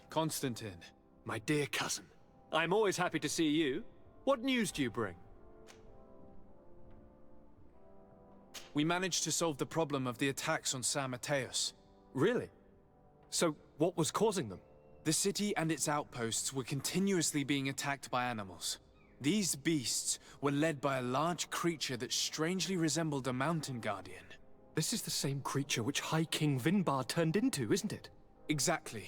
Constantine. My dear cousin, I'm always happy to see you. What news do you bring? We managed to solve the problem of the attacks on San Mateus. Really? So, what was causing them? The city and its outposts were continuously being attacked by animals. These beasts were led by a large creature that strangely resembled a mountain guardian. This is the same creature which High King Vinbar turned into, isn't it? Exactly.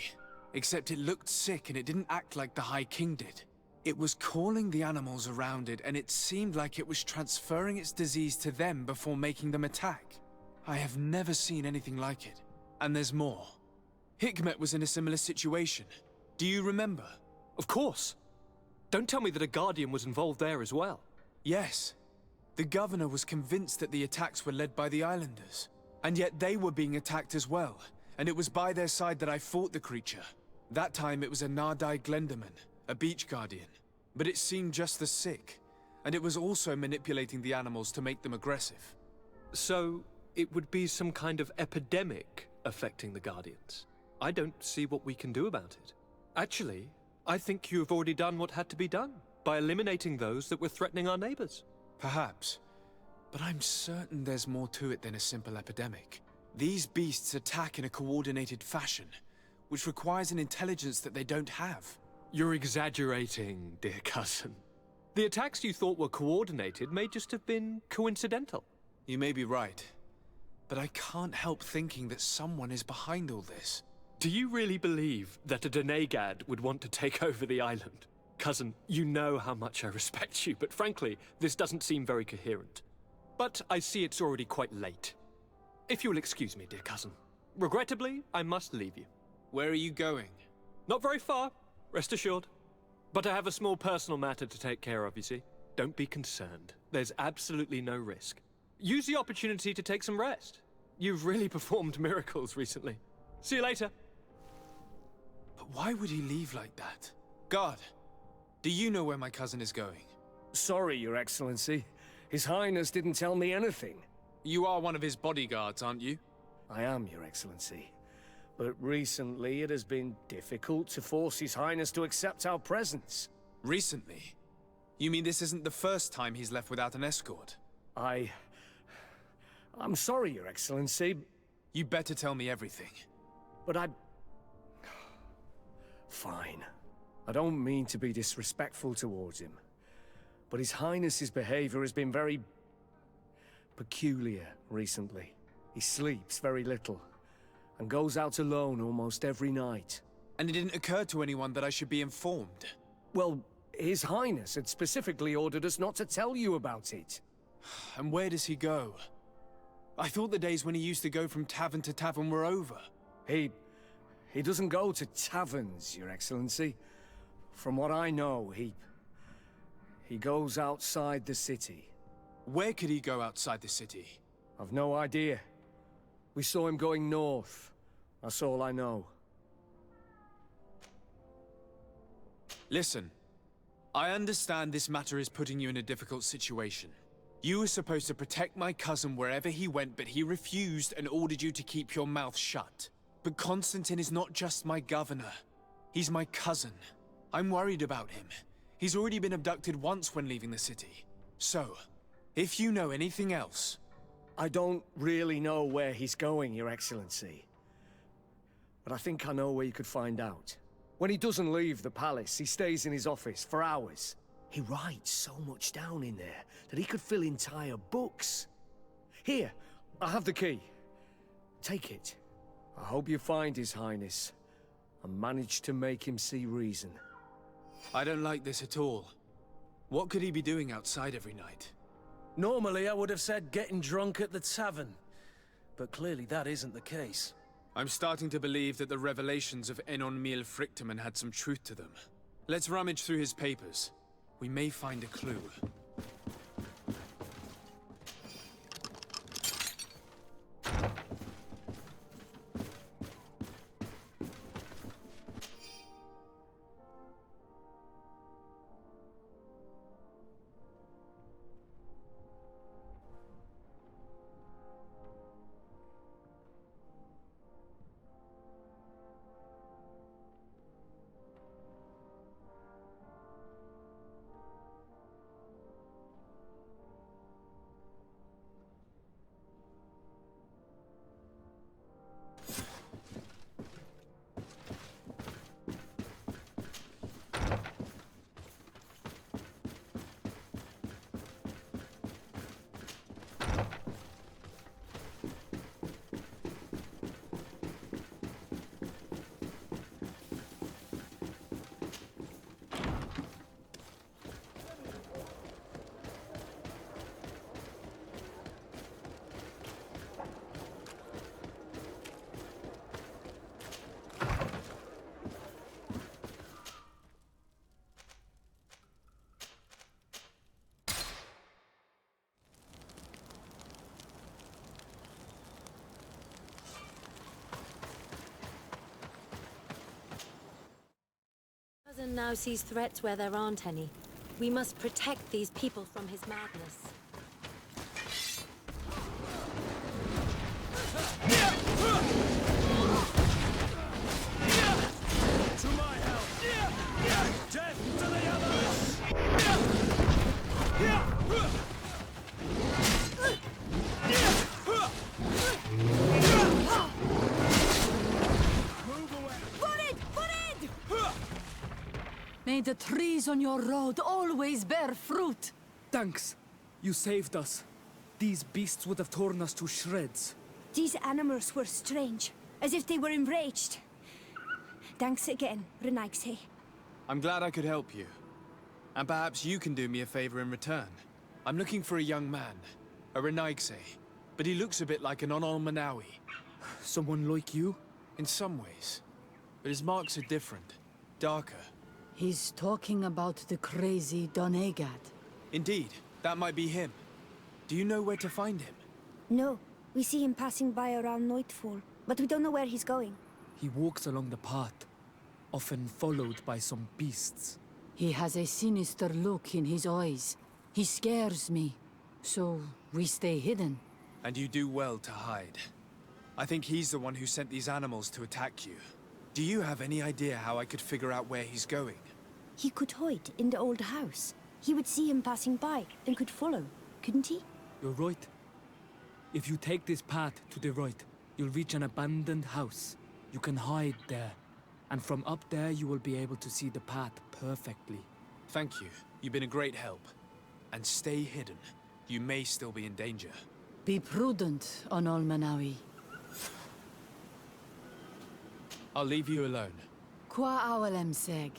Except it looked sick and it didn't act like the High King did. It was calling the animals around it, and it seemed like it was transferring its disease to them before making them attack. I have never seen anything like it. And there's more. Hikmet was in a similar situation. Do you remember? Of course. Don't tell me that a Guardian was involved there as well. Yes. The governor was convinced that the attacks were led by the islanders. And yet they were being attacked as well. And it was by their side that I fought the creature. That time it was a Nardai Glenderman, a beach guardian. But it seemed just as sick. And it was also manipulating the animals to make them aggressive. So, it would be some kind of epidemic affecting the Guardians. I don't see what we can do about it. Actually, I think you have already done what had to be done, by eliminating those that were threatening our neighbors. Perhaps. But I'm certain there's more to it than a simple epidemic. These beasts attack in a coordinated fashion, which requires an intelligence that they don't have. You're exaggerating, dear cousin. The attacks you thought were coordinated may just have been coincidental. You may be right. But I can't help thinking that someone is behind all this. Do you really believe that a Denegad would want to take over the island? Cousin, you know how much I respect you, but frankly, this doesn't seem very coherent. But I see it's already quite late. If you will excuse me, dear cousin. Regrettably, I must leave you. Where are you going? Not very far, rest assured. But I have a small personal matter to take care of, you see. Don't be concerned. There's absolutely no risk. Use the opportunity to take some rest. You've really performed miracles recently. See you later. But why would he leave like that? Guard, do you know where my cousin is going? Sorry, Your Excellency. His Highness didn't tell me anything. You are one of his bodyguards, aren't you? I am, Your Excellency. But recently it has been difficult to force His Highness to accept our presence. Recently? You mean this isn't the first time he's left without an escort? I'm sorry, Your Excellency. You better tell me everything. But Fine. I don't mean to be disrespectful towards him. But His Highness's behavior has been very peculiar recently. He sleeps very little, and goes out alone almost every night. And it didn't occur to anyone that I should be informed? Well, His Highness had specifically ordered us not to tell you about it. And where does he go? I thought the days when he used to go from tavern to tavern were over. He doesn't go to taverns, Your Excellency. From what I know, he goes outside the city. Where could he go outside the city? I've no idea. We saw him going north. That's all I know. Listen, I understand this matter is putting you in a difficult situation. You were supposed to protect my cousin wherever he went, but he refused and ordered you to keep your mouth shut. But Constantine is not just my governor. He's my cousin. I'm worried about him. He's already been abducted once when leaving the city. So, if you know anything else... I don't really know where he's going, Your Excellency. But I think I know where you could find out. When he doesn't leave the palace, he stays in his office for hours. He writes so much down in there that he could fill entire books. Here, I have the key. Take it. I hope you find His Highness and manage to make him see reason. I don't like this at all. What could he be doing outside every night? Normally I would have said getting drunk at the tavern, but clearly that isn't the case. I'm starting to believe that the revelations of Enon Miel Frichtemann had some truth to them. Let's rummage through his papers. We may find a clue. Kazan now sees threats where there aren't any. We must protect these people from his madness. To my help! Death to the others! Move away! May the trees on your road always bear fruit. Thanks. You saved us. These beasts would have torn us to shreds. These animals were strange, as if they were enraged. Thanks again, Renaigse. I'm glad I could help you. And perhaps you can do me a favor in return. I'm looking for a young man, a Renaigse, but he looks a bit like an Onol-Manawi. Someone like you? In some ways. But his marks are different, darker. He's talking about the crazy Donegad. Indeed, that might be him. Do you know where to find him? No, we see him passing by around nightfall, but we don't know where he's going. He walks along the path, often followed by some beasts. He has a sinister look in his eyes. He scares me, so we stay hidden. And you do well to hide. I think he's the one who sent these animals to attack you. Do you have any idea how I could figure out where he's going? He could hide in the old house. He would see him passing by and could follow, couldn't he? You're right. If you take this path to the right, you'll reach an abandoned house. You can hide there. And from up there, you will be able to see the path perfectly. Thank you. You've been a great help. And stay hidden. You may still be in danger. Be prudent, Onol-Manawi. I'll leave you alone. Qua awalem seg.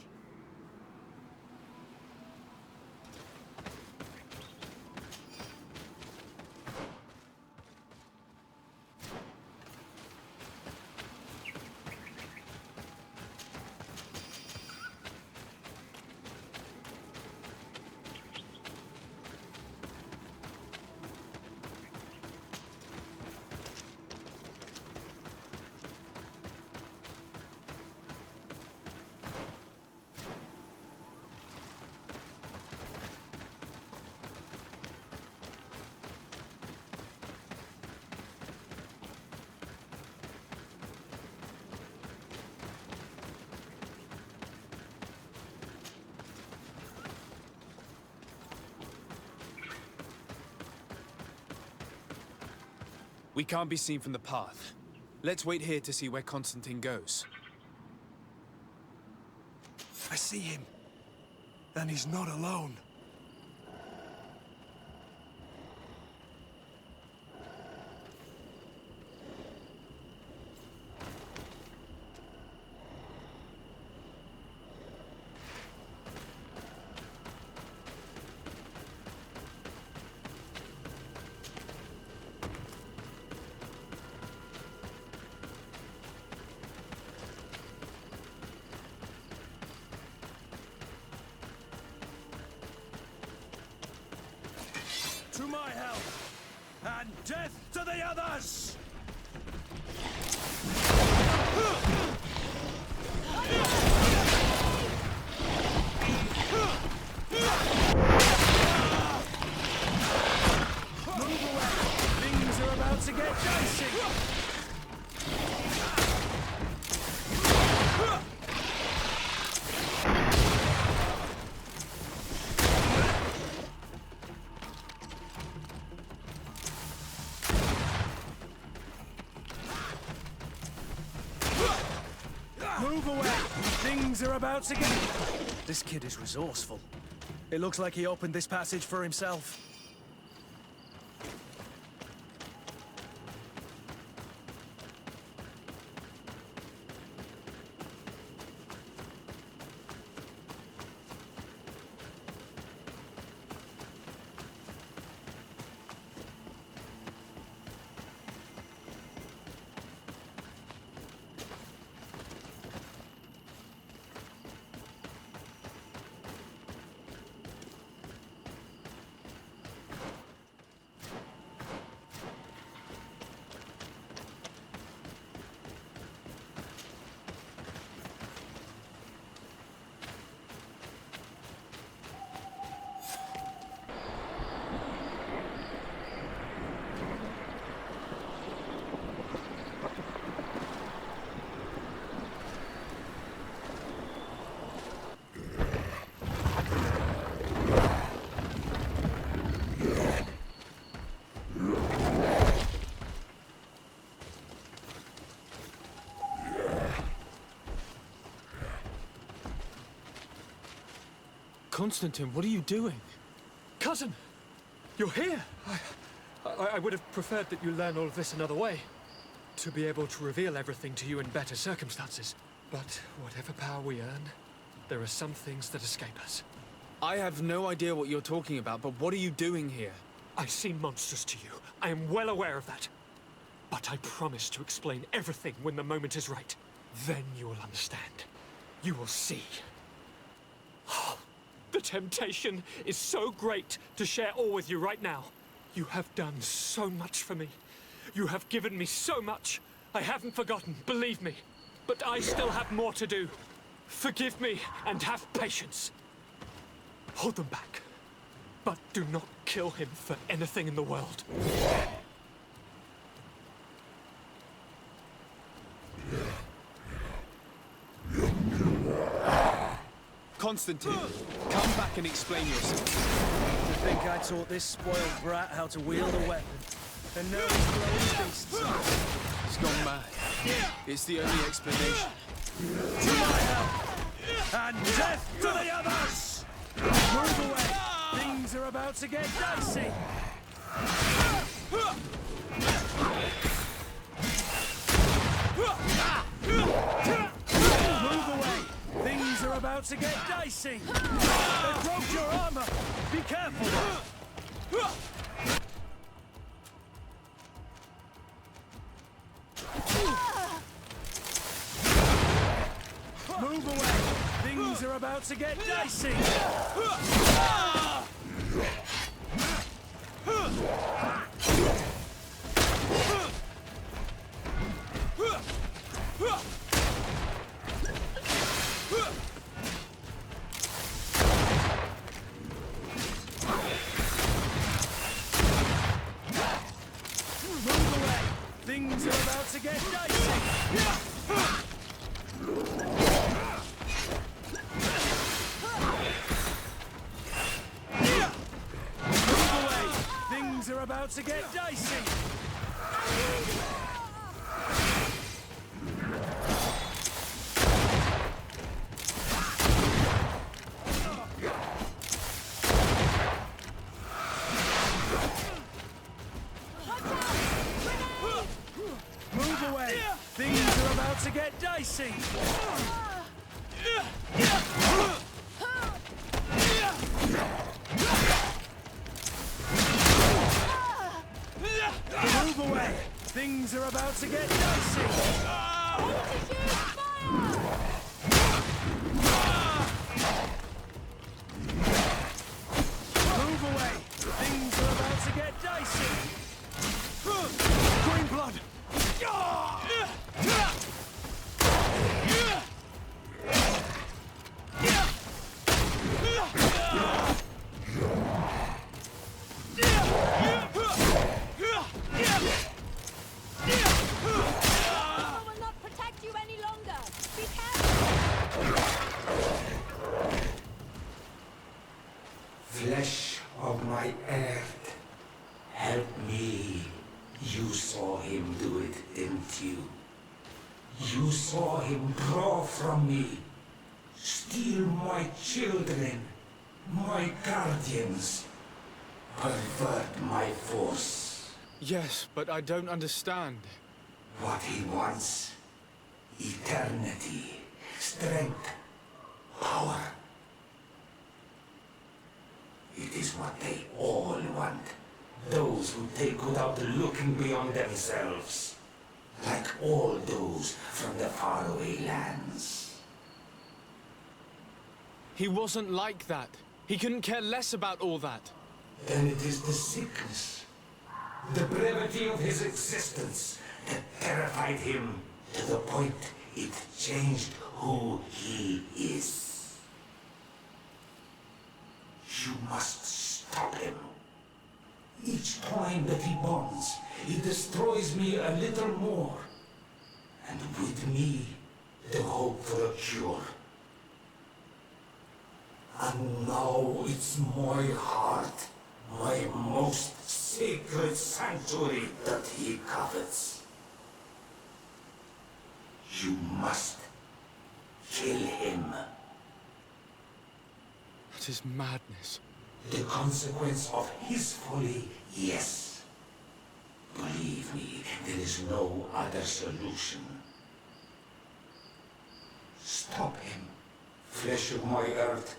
We can't be seen from the path. Let's wait here to see where Constantine goes. I see him. And he's not alone. To my help! And death to the others! Move away! Things are about to get dicey! Move away! Things are about to get... This kid is resourceful. It looks like he opened this passage for himself. Constantine, what are you doing? Cousin! You're here! I would have preferred that you learn all of this another way. To be able to reveal everything to you in better circumstances. But whatever power we earn, there are some things that escape us. I have no idea what you're talking about, but what are you doing here? I seem monstrous to you. I am well aware of that. But I promise to explain everything when the moment is right. Then you will understand. You will see. The temptation is so great to share all with you right now. You have done so much for me. You have given me so much. I haven't forgotten, believe me. But I still have more to do. Forgive me and have patience. Hold them back. But do not kill him for anything in the world. Constantine, come back and explain yourself. To think I taught this spoiled brat how to wield a weapon. And now he's blowing beasts up. He's gone mad. It's the only explanation. To my help! And death to the others! Move away! Things are about to get dicey! Move away! Things are about to get dicey! They broke your armor! Be careful! Move away! Things are about to get dicey! Move away! Things are about to get dicey! Things are about to get dicey! Move away! Things are about to get dicey! Move away! Things are about to get dicey! Move away! Things are about to get dicey! Green blood! I will not protect you any longer. Be careful. Flesh of my earth, help me. You saw him do it, didn't you? You saw him draw from me, steal my children, my guardians, pervert my force. Yes, but I don't understand. What he wants, eternity, strength, power. It is what they all want. Those who take without looking beyond themselves. Like all those from the faraway lands. He wasn't like that. He couldn't care less about all that. Then it is the sickness, the brevity of his existence that terrified him to the point it changed who he is. You must stop him. Each time that he bonds, he destroys me a little more. And with me, the hope for a cure. And now it's my heart, my most sacred sanctuary that he covets. You must kill him. It is madness. The consequence of his folly, yes. Believe me, there is no other solution. Stop him, flesh of my earth,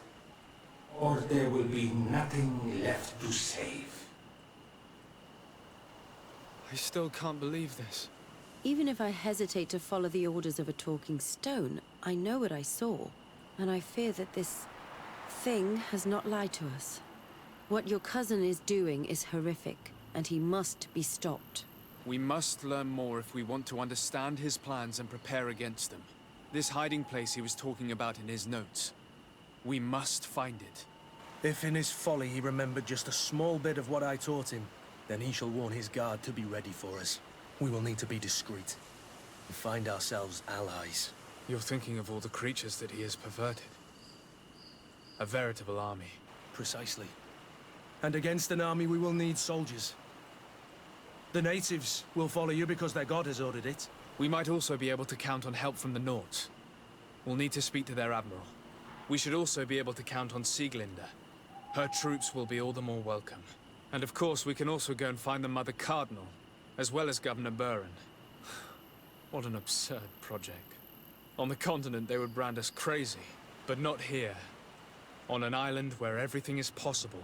or there will be nothing left to save. I still can't believe this. Even if I hesitate to follow the orders of a talking stone, I know what I saw, and I fear that this thing has not lied to us. What your cousin is doing is horrific, and he must be stopped. We must learn more if we want to understand his plans and prepare against them. This hiding place he was talking about in his notes. We must find it. If in his folly he remembered just a small bit of what I taught him, then he shall warn his guard to be ready for us. We will need to be discreet and find ourselves allies. You're thinking of all the creatures that he has perverted. A veritable army. Precisely. And against an army we will need soldiers. The natives will follow you because their god has ordered it. We might also be able to count on help from the Nords. We'll need to speak to their admiral. We should also be able to count on Sieglinde. Her troops will be all the more welcome. And of course, we can also go and find the Mother Cardinal, as well as Governor Buren. What an absurd project. On the continent, they would brand us crazy, but not here. On an island where everything is possible,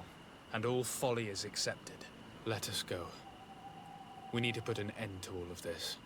and all folly is accepted. Let us go. We need to put an end to all of this.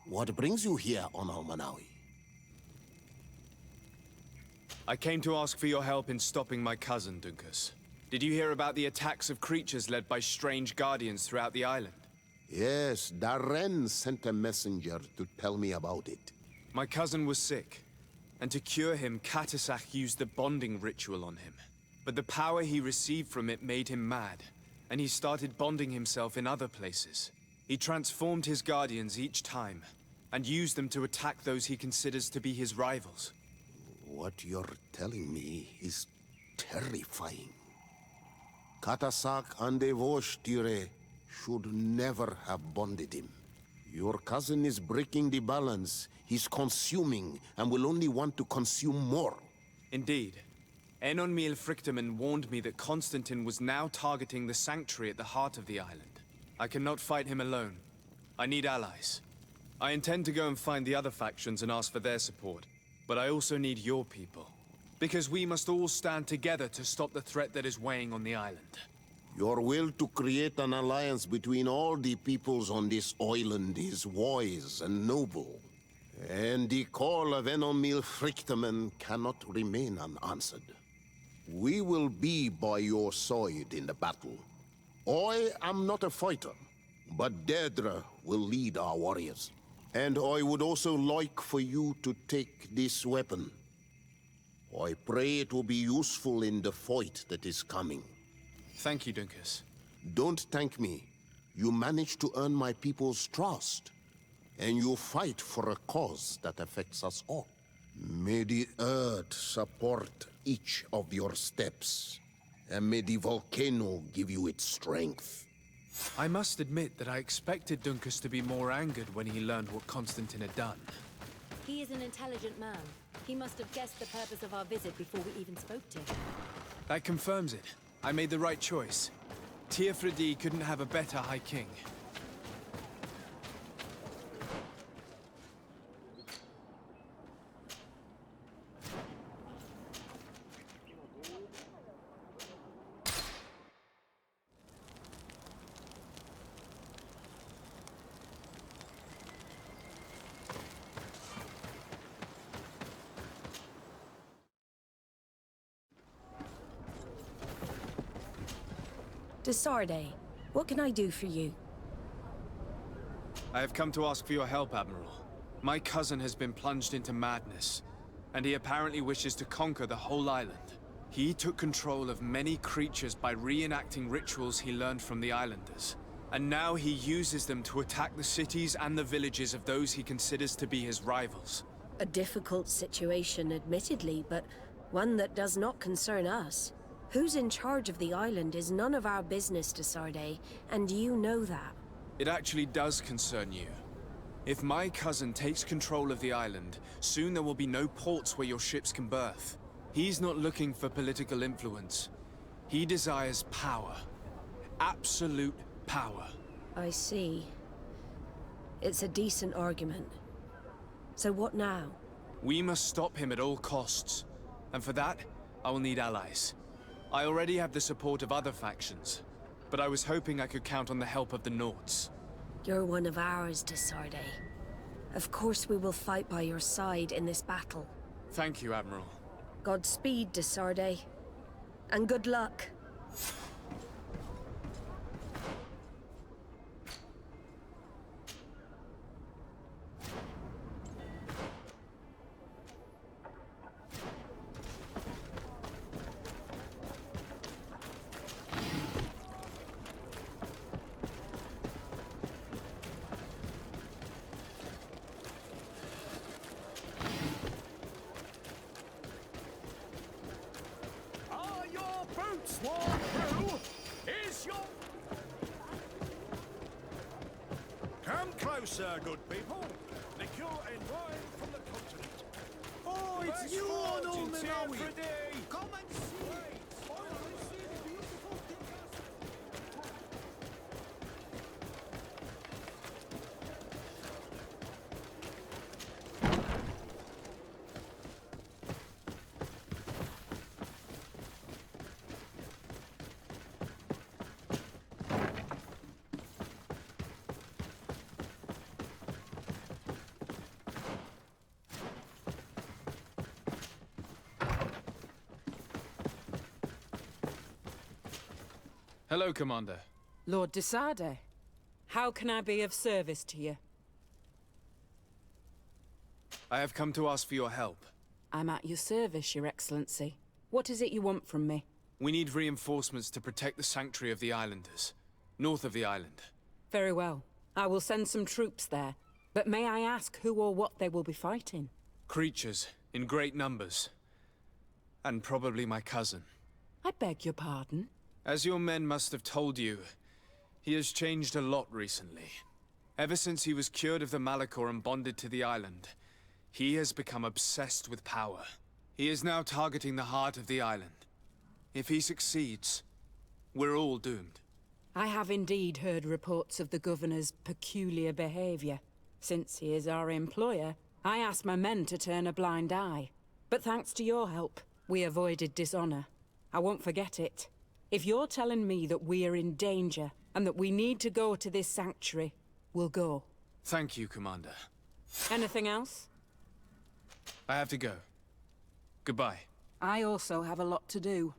What brings you here on Almanawi? I came to ask for your help in stopping my cousin, Dunkus. Did you hear about the attacks of creatures led by strange guardians throughout the island? Yes, Darren sent a messenger to tell me about it. My cousin was sick, and to cure him, Katasak used the bonding ritual on him. But the power he received from it made him mad, and he started bonding himself in other places. He transformed his guardians each time, and used them to attack those he considers to be his rivals. What you're telling me is terrifying. Katasak and Evosh'Tire should never have bonded him. Your cousin is breaking the balance. He's consuming, and will only want to consume more. Indeed. Enonmil Frichtemann warned me that Constantine was now targeting the sanctuary at the heart of the island. I cannot fight him alone. I need allies. I intend to go and find the other factions and ask for their support. But I also need your people. Because we must all stand together to stop the threat that is weighing on the island. Your will to create an alliance between all the peoples on this island is wise and noble. And the call of Enonmil Frichtemann cannot remain unanswered. We will be by your side in the battle. I am not a fighter, but Deirdre will lead our warriors. And I would also like for you to take this weapon. I pray it will be useful in the fight that is coming. Thank you, Dunkus. Don't thank me. You managed to earn my people's trust. And you fight for a cause that affects us all. May the earth support each of your steps. And may the volcano give you its strength. I must admit that I expected Duncas to be more angered when he learned what Constantine had done. He is an intelligent man. He must have guessed the purpose of our visit before we even spoke to him. That confirms it. I made the right choice. Teofredi couldn't have a better High King. Desarde, what can I do for you? I have come to ask for your help, Admiral. My cousin has been plunged into madness, and he apparently wishes to conquer the whole island. He took control of many creatures by reenacting rituals he learned from the islanders. And now he uses them to attack the cities and the villages of those he considers to be his rivals. A difficult situation, admittedly, but one that does not concern us. Who's in charge of the island is none of our business, Desarde, and you know that. It actually does concern you. If my cousin takes control of the island, soon there will be no ports where your ships can berth. He's not looking for political influence. He desires power. Absolute power. I see. It's a decent argument. So what now? We must stop him at all costs. And for that, I will need allies. I already have the support of other factions, but I was hoping I could count on the help of the Nords. You're one of ours, Desarde. Of course we will fight by your side in this battle. Thank you, Admiral. Godspeed, Desarde. And good luck. Come closer, good people. Liqueur and wine from the continent. Oh, it's you on all the Come and see. See the beautiful Hello, Commander. Lord Desarde, how can I be of service to you? I have come to ask for your help. I'm at your service, Your Excellency. What is it you want from me? We need reinforcements to protect the sanctuary of the islanders, north of the island. Very well. I will send some troops there. But may I ask who or what they will be fighting? Creatures, in great numbers. And probably my cousin. I beg your pardon? As your men must have told you, he has changed a lot recently. Ever since he was cured of the Malachor and bonded to the island, he has become obsessed with power. He is now targeting the heart of the island. If he succeeds, we're all doomed. I have indeed heard reports of the Governor's peculiar behavior. Since he is our employer, I asked my men to turn a blind eye. But thanks to your help, we avoided dishonor. I won't forget it. If you're telling me that we are in danger, and that we need to go to this sanctuary, we'll go. Thank you, Commander. Anything else? I have to go. Goodbye. I also have a lot to do.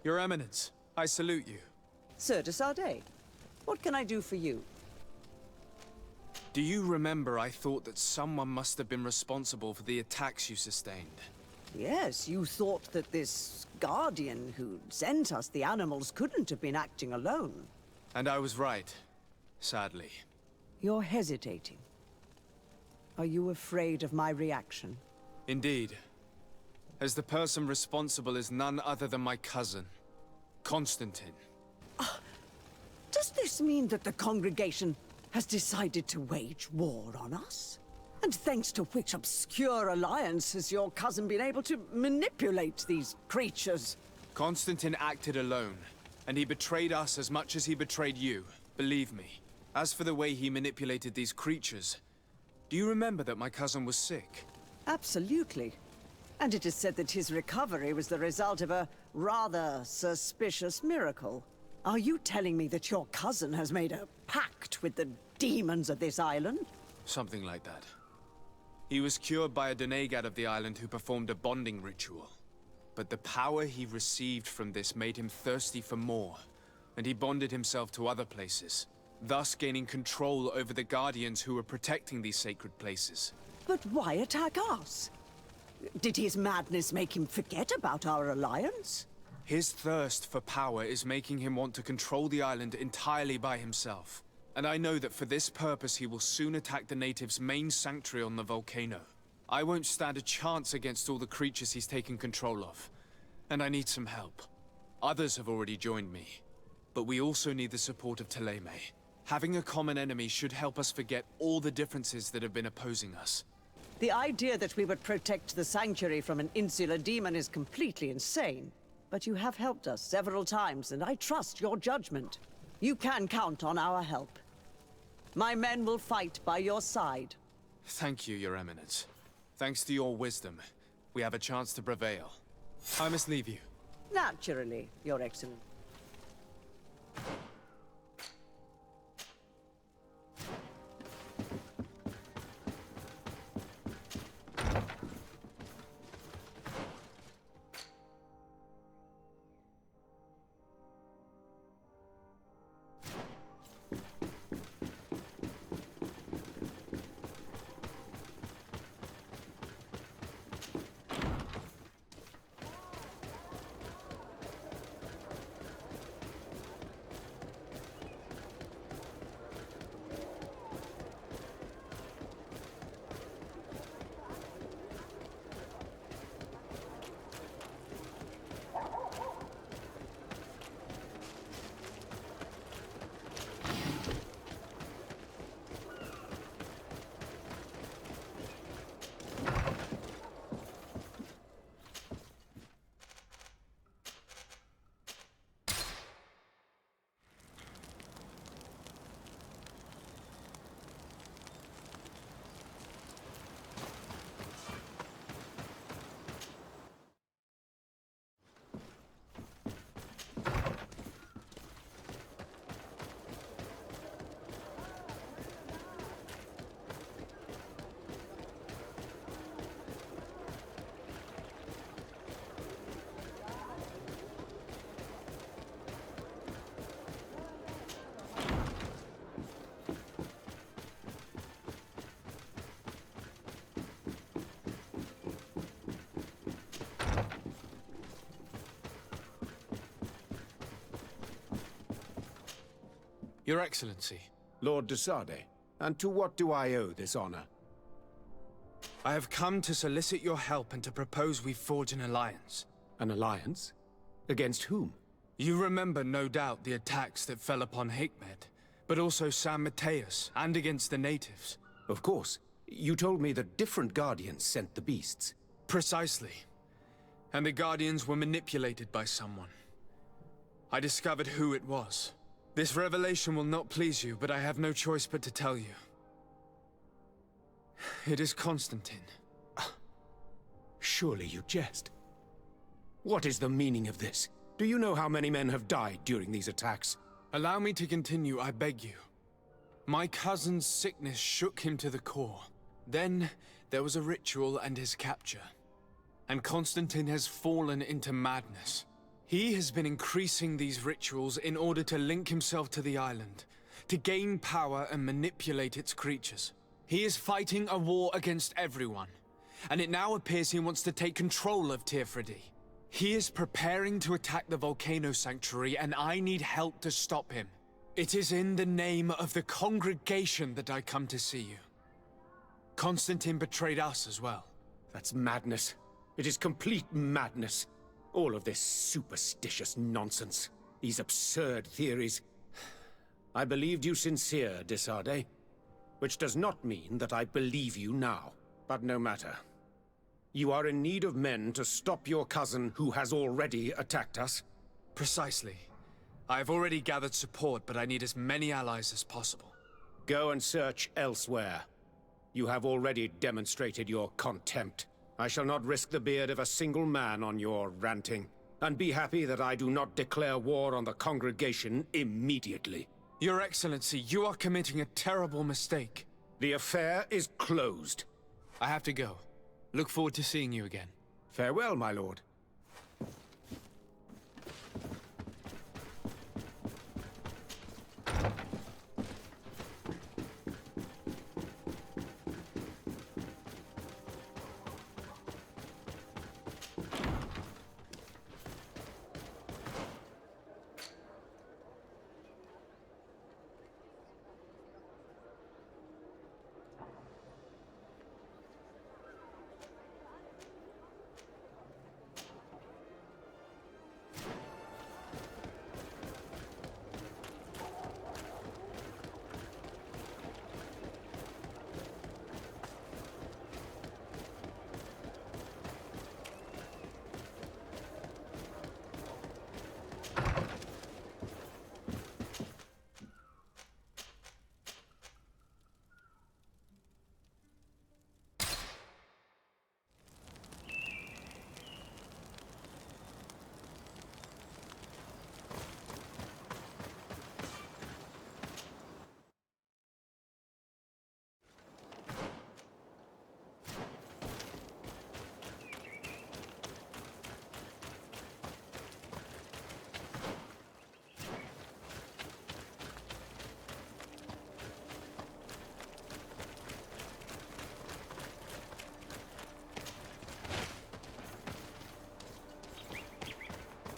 Your Eminence, I salute you. Sir de Sardet, what can I do for you? Do you remember I thought that someone must have been responsible for the attacks you sustained? Yes, you thought that this guardian who sent us the animals couldn't have been acting alone. And I was right, sadly. You're hesitating. Are you afraid of my reaction? Indeed. As the person responsible is none other than my cousin, Constantine. Does this mean that the congregation has decided to wage war on us? And thanks to which obscure alliance has your cousin been able to manipulate these creatures? Constantine acted alone, and he betrayed us as much as he betrayed you, believe me. As for the way he manipulated these creatures, do you remember that my cousin was sick? Absolutely. And it is said that his recovery was the result of a rather suspicious miracle. Are you telling me that your cousin has made a pact with the demons of this island? Something like that. He was cured by a denegad of the island who performed a bonding ritual. But the power he received from this made him thirsty for more, and he bonded himself to other places, thus gaining control over the guardians who were protecting these sacred places. But why attack us? Did his madness make him forget about our alliance? His thirst for power is making him want to control the island entirely by himself. And I know that for this purpose he will soon attack the natives' main sanctuary on the volcano. I won't stand a chance against all the creatures he's taken control of. And I need some help. Others have already joined me. But we also need the support of Teleme. Having a common enemy should help us forget all the differences that have been opposing us. The idea that we would protect the sanctuary from an insular demon is completely insane. But you have helped us several times, and I trust your judgment. You can count on our help. My men will fight by your side. Thank you, Your Eminence. Thanks to your wisdom, we have a chance to prevail. I must leave you. Naturally, Your Excellency. Your Excellency. Lord de Sardet, and to what do I owe this honor? I have come to solicit your help and to propose we forge an alliance. An alliance? Against whom? You remember, no doubt, the attacks that fell upon Hikmet, but also San Mateus, and against the natives. Of course. You told me that different guardians sent the beasts. Precisely. And the guardians were manipulated by someone. I discovered who it was. This revelation will not please you, but I have no choice but to tell you. It is Constantine. Surely you jest. What is the meaning of this? Do you know how many men have died during these attacks? Allow me to continue, I beg you. My cousin's sickness shook him to the core. Then, there was a ritual and his capture. And Constantine has fallen into madness. He has been increasing these rituals in order to link himself to the island, to gain power and manipulate its creatures. He is fighting a war against everyone, and it now appears he wants to take control of Tirfridi. He is preparing to attack the volcano sanctuary, and I need help to stop him. It is in the name of the congregation that I come to see you. Constantine betrayed us as well. That's madness. It is complete madness. All of this superstitious nonsense. These absurd theories. I believed you sincere, Desarde. Which does not mean that I believe you now. But no matter. You are in need of men to stop your cousin who has already attacked us? Precisely. I have already gathered support, but I need as many allies as possible. Go and search elsewhere. You have already demonstrated your contempt. I shall not risk the beard of a single man on your ranting. And be happy that I do not declare war on the congregation immediately. Your Excellency, you are committing a terrible mistake. The affair is closed. I have to go. Look forward to seeing you again. Farewell, my lord.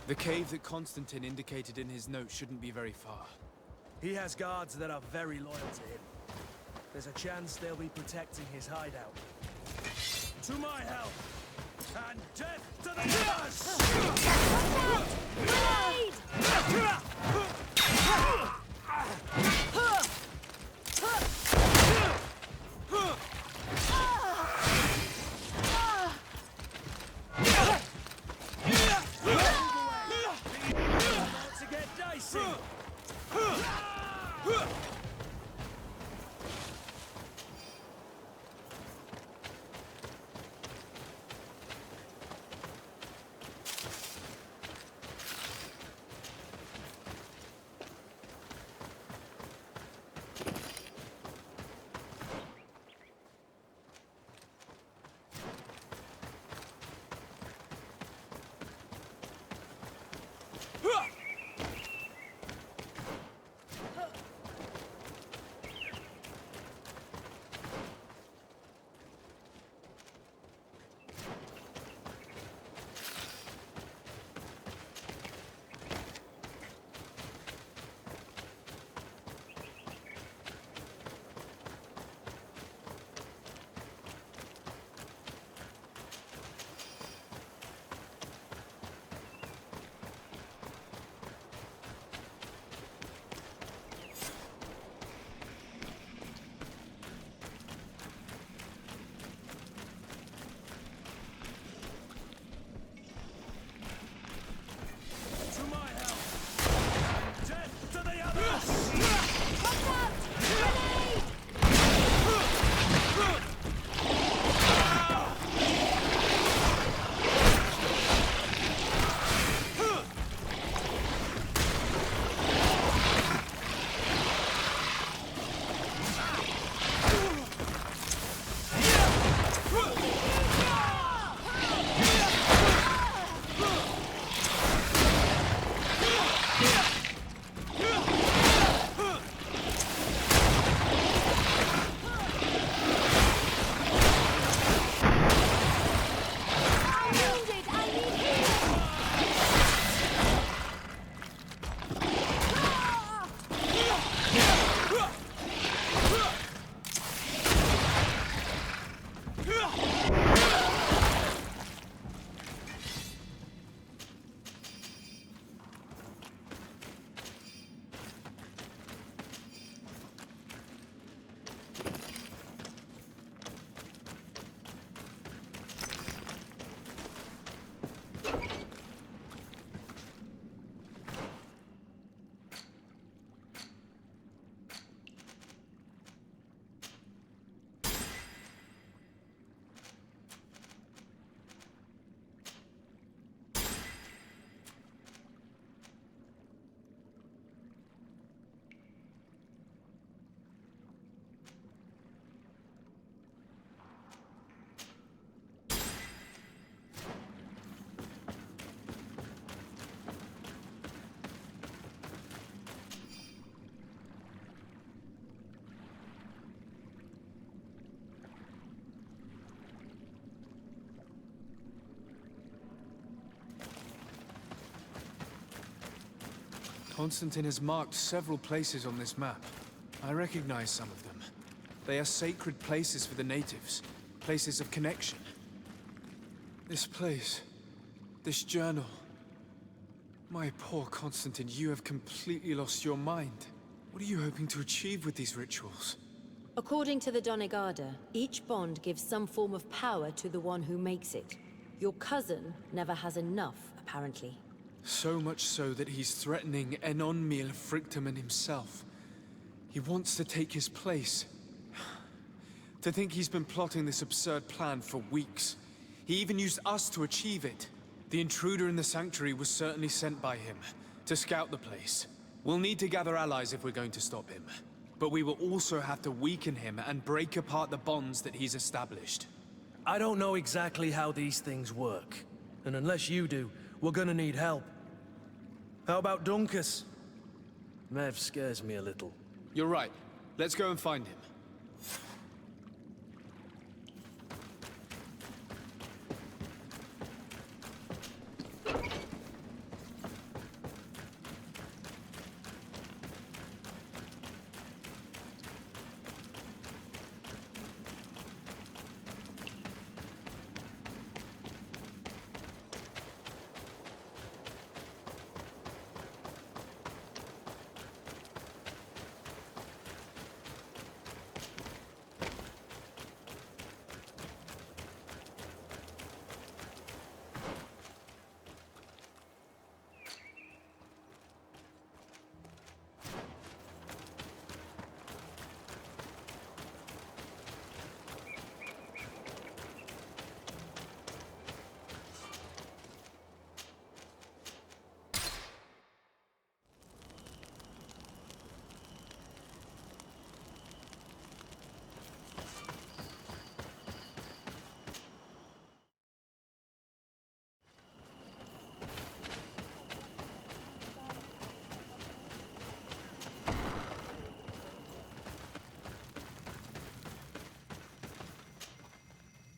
The cave that Constantine indicated in his note shouldn't be very far. He has guards that are very loyal to him. There's a chance they'll be protecting his hideout. To my help! And death to the Constantine has marked several places on this map. I recognize some of them. They are sacred places for the natives, places of connection. This place, this journal. My poor Constantine, you have completely lost your mind. What are you hoping to achieve with these rituals? According to the Donegada, each bond gives some form of power to the one who makes it. Your cousin never has enough, apparently. So much so that he's threatening Enonmil Frictamen himself. He wants to take his place. To think he's been plotting this absurd plan for weeks. He even used us to achieve it. The intruder in the sanctuary was certainly sent by him, to scout the place. We'll need to gather allies if we're going to stop him. But we will also have to weaken him and break apart the bonds that he's established. I don't know exactly how these things work. And unless you do, we're gonna need help. How about Dunkus? Mev scares me a little. You're right. Let's go and find him.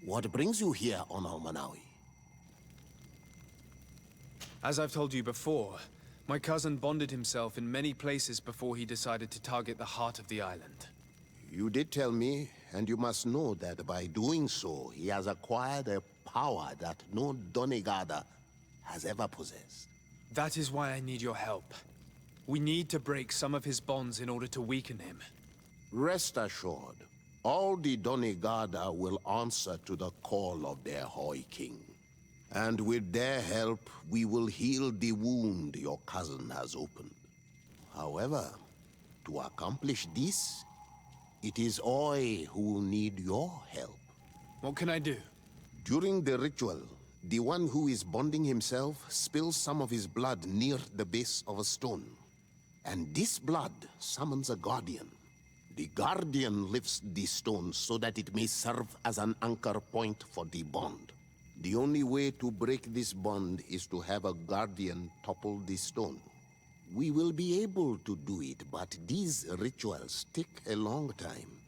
What brings you here on Almanawi? As I've told you before, my cousin bonded himself in many places before he decided to target the heart of the island. You did tell me, and you must know that by doing so, he has acquired a power that no Donegada has ever possessed. That is why I need your help. We need to break some of his bonds in order to weaken him. Rest assured, all the Donegada will answer to the call of their Hoi King. And with their help, we will heal the wound your cousin has opened. However, to accomplish this, it is I who will need your help. What can I do? During the ritual, the one who is bonding himself spills some of his blood near the base of a stone. And this blood summons a guardian. The guardian lifts the stone so that it may serve as an anchor point for the bond. The only way to break this bond is to have a guardian topple the stone. We will be able to do it, but these rituals take a long time.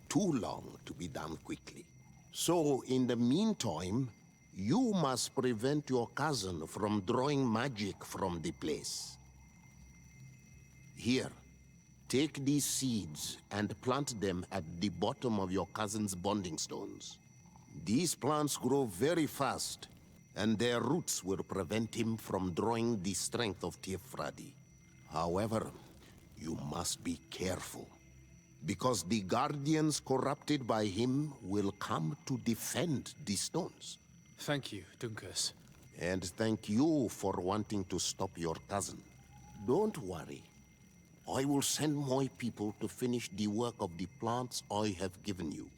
Too long to be done quickly. So, in the meantime, you must prevent your cousin from drawing magic from the place. Here. Take these seeds and plant them at the bottom of your cousin's bonding stones. These plants grow very fast, and their roots will prevent him from drawing the strength of Tiefradi. However, you must be careful, because the guardians corrupted by him will come to defend the stones. Thank you, Dunkus. And thank you for wanting to stop your cousin. Don't worry. I will send my people to finish the work of the plants I have given you.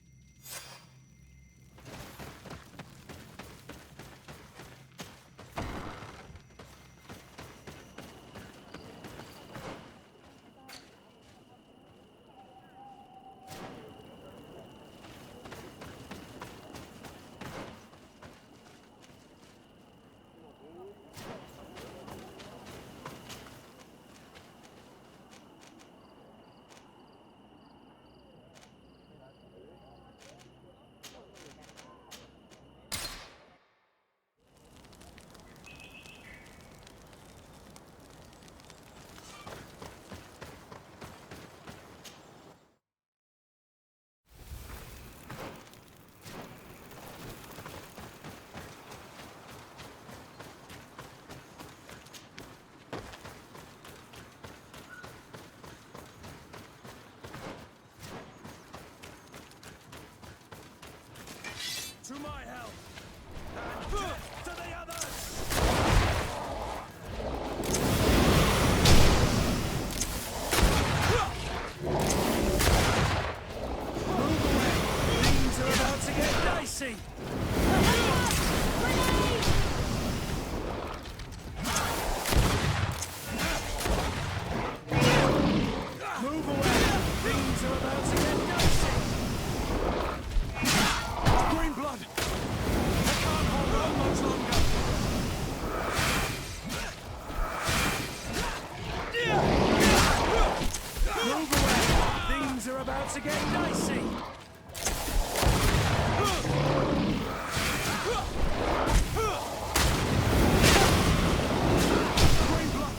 my help! And death to the others! Move away! Things are about to get dicey! Move away! Things are about to get dicey! Green blood! I can't hold on much longer! Move away! Things are about to get dicey! Green blood!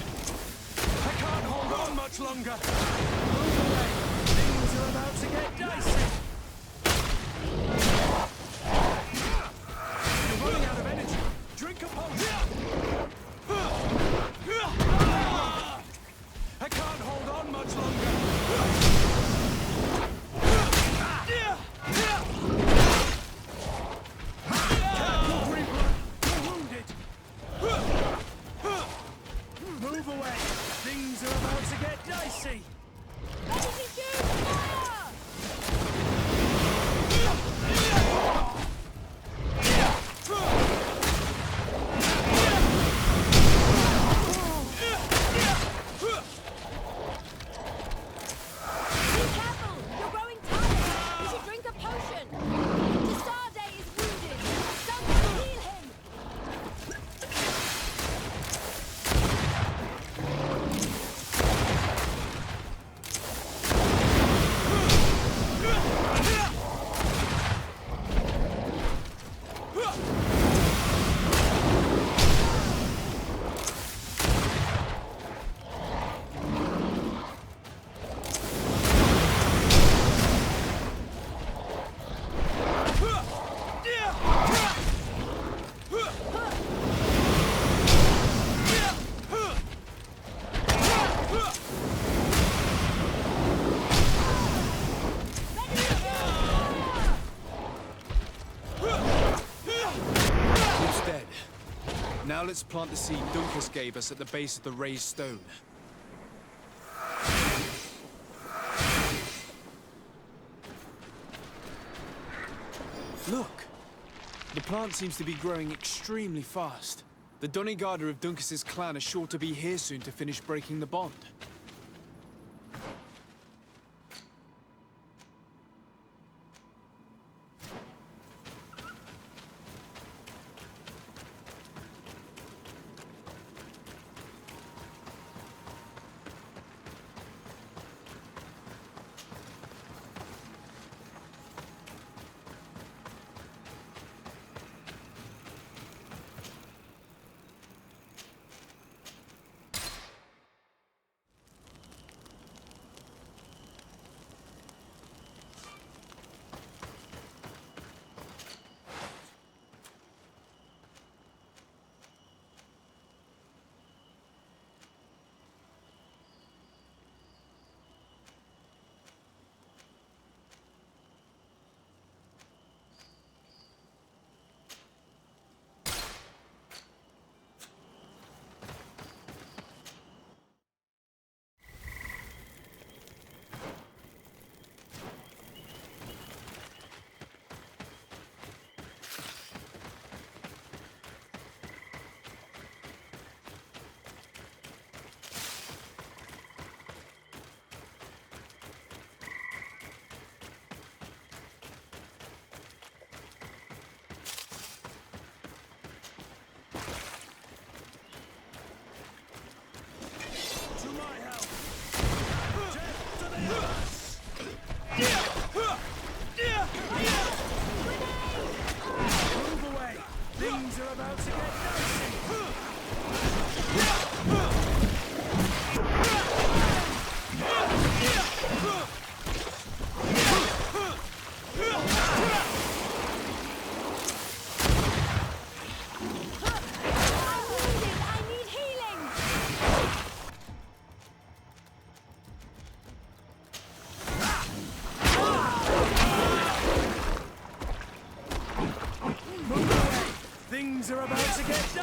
I can't hold on much longer! Move away! Things are about to get dicey! You're running out of energy! Drink a potion! I can't hold on much longer! Careful, Green blood! You're wounded! Move away! Things are about to get dicey! It's dead. Now let's plant the seed Dunkus gave us at the base of the raised stone. Look! The plant seems to be growing extremely fast. The Donigarder of Dunkus's clan are sure to be here soon to finish breaking the bond.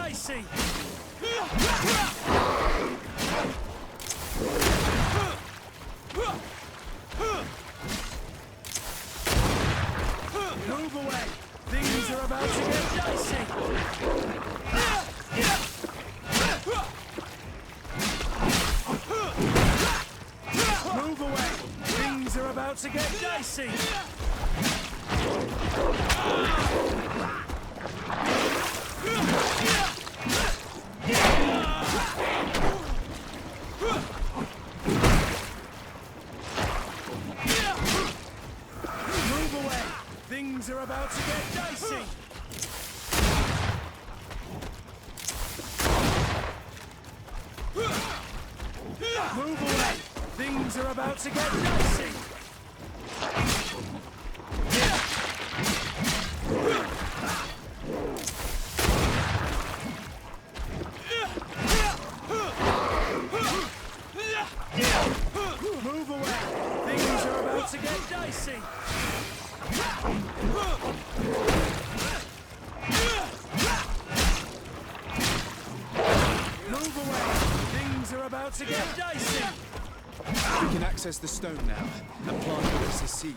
dicey! Move away! Things are about to get dicey! Move away! Things are about to get dicey! Move away! Things are about to get dicey! Move away! Things are about to get dicey! Move away! Things are about to get dicey! Move away! Things are about to get dicey! We can access the stone now, and plant Oris's seed.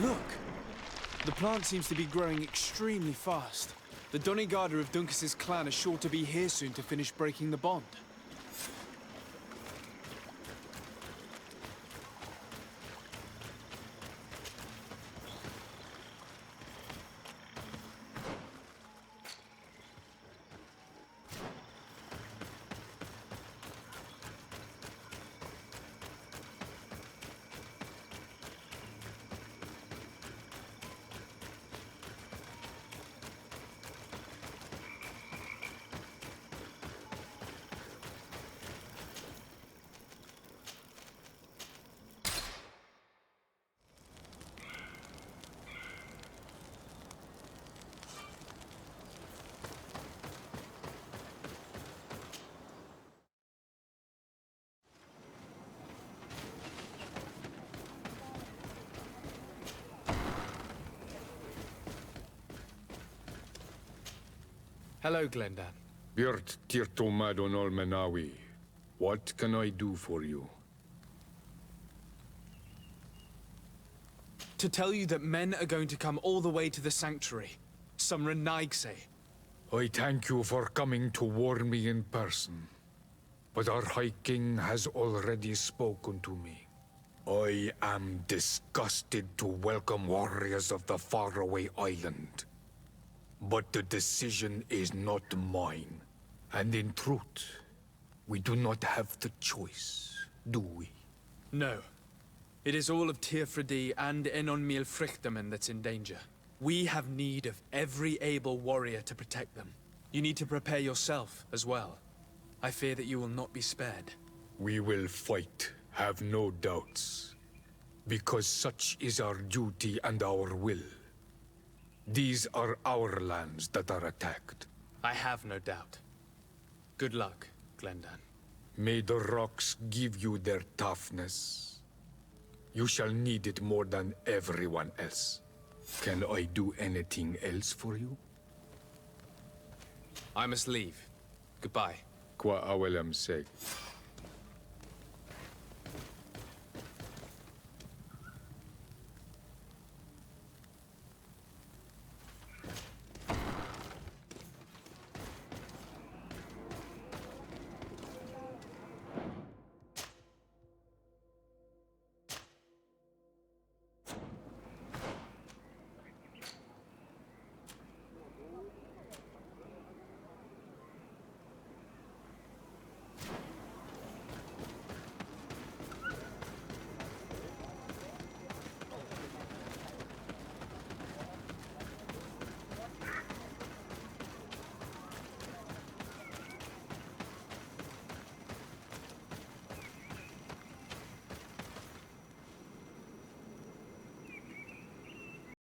Look! The plant seems to be growing extremely fast. The Donegada of Dunkas's clan are sure to be here soon to finish breaking the bond. Hello, Glendan. Birt Tirtomadon Olmenawi. What can I do for you? To tell you that men are going to come all the way to the sanctuary. SamuraiGuide. I thank you for coming to warn me in person. But our High King has already spoken to me. I am disgusted to welcome warriors of the faraway island. But the decision is not mine. And in truth, we do not have the choice, do we? No. It is all of Tirfredi and Enonmil Frichtamen that's in danger. We have need of every able warrior to protect them. You need to prepare yourself as well. I fear that you will not be spared. We will fight, have no doubts. Because such is our duty and our will. These are our lands that are attacked. I have no doubt. Good luck, Glendan. May the rocks give you their toughness. You shall need it more than everyone else. Can I do anything else for you? I must leave. Goodbye. Qua awelem seg.